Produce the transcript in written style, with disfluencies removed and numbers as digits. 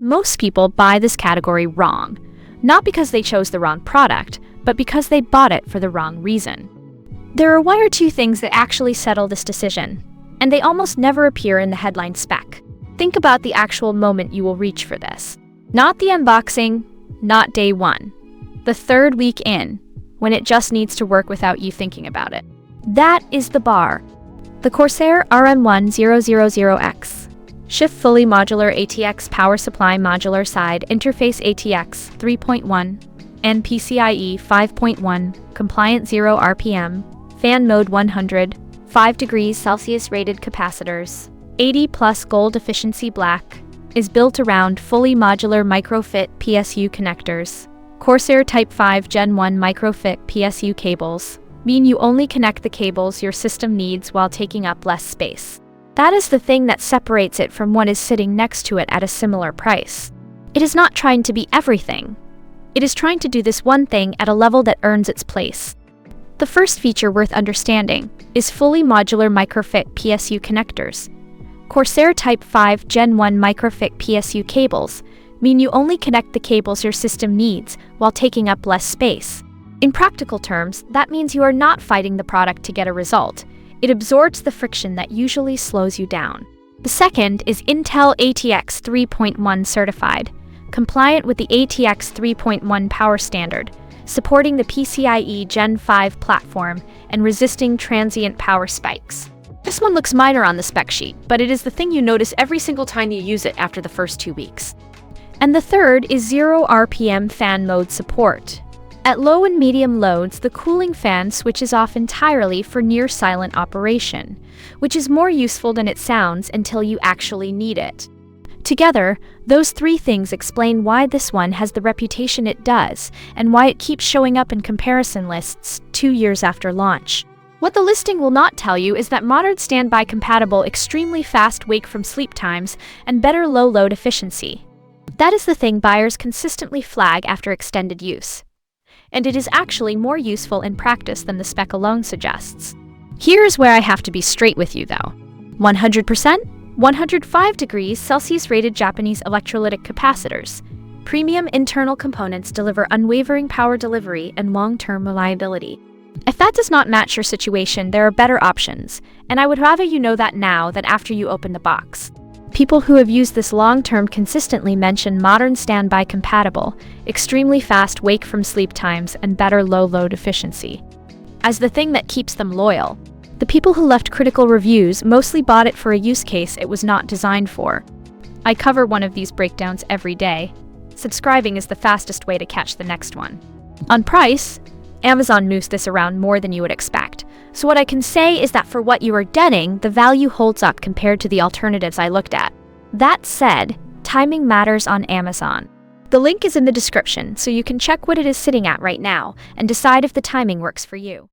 Most people buy this category wrong, not because they chose the wrong product, but because they bought it for the wrong reason. There are one or two things that actually settle this decision, and they almost never appear in the headline spec. Think about the actual moment you will reach for this. Not the unboxing, not day one. The third week in, when it just needs to work without you thinking about it. That is the bar. The Corsair RM1000x. Shift fully modular ATX power supply modular side interface ATX 3.1 and PCIe 5.1 compliant 0 RPM, fan mode 100, 5 degrees Celsius rated capacitors, 80 plus gold efficiency black, is built around fully modular Micro-Fit PSU connectors. Corsair Type 5 Gen 1 Micro-Fit PSU cables mean you only connect the cables your system needs while taking up less space. That is the thing that separates it from what is sitting next to it at a similar price. It is not trying to be everything. It is trying to do this one thing at a level that earns its place. The first feature worth understanding is fully modular Micro-Fit PSU connectors. Corsair Type 5 Gen 1 Micro-Fit PSU cables mean you only connect the cables your system needs while taking up less space. In practical terms, that means you are not fighting the product to get a result. It absorbs the friction that usually slows you down. The second is Intel ATX 3.1 certified, compliant with the ATX 3.1 power standard, supporting the PCIe Gen 5 platform and resisting transient power spikes. This one looks minor on the spec sheet, but it is the thing you notice every single time you use it after the first 2 weeks. And the third is 0 RPM fan mode support. At low and medium loads, the cooling fan switches off entirely for near-silent operation, which is more useful than it sounds until you actually need it. Together, those 3 things explain why this one has the reputation it does, and why it keeps showing up in comparison lists 2 years after launch. What the listing will not tell you is that modern standby compatible extremely fast wake from sleep times and better low load efficiency. That is the thing buyers consistently flag after extended use. And it is actually more useful in practice than the spec alone suggests. Here's where I have to be straight with you though. 100%, 105 degrees Celsius rated Japanese electrolytic capacitors. Premium internal components deliver unwavering power delivery and long-term reliability. If that does not match your situation, there are better options, and I would rather you know that now than after you open the box. People who have used this long-term consistently mention modern standby compatible, extremely fast wake from sleep times, and better low load efficiency as the thing that keeps them loyal. The people who left critical reviews mostly bought it for a use case it was not designed for. I cover one of these breakdowns every day. Subscribing is the fastest way to catch the next one. On price, Amazon moves this around more than you would expect. So what I can say is that for what you are getting, the value holds up compared to the alternatives I looked at. That said, timing matters on Amazon. The link is in the description, so you can check what it is sitting at right now and decide if the timing works for you.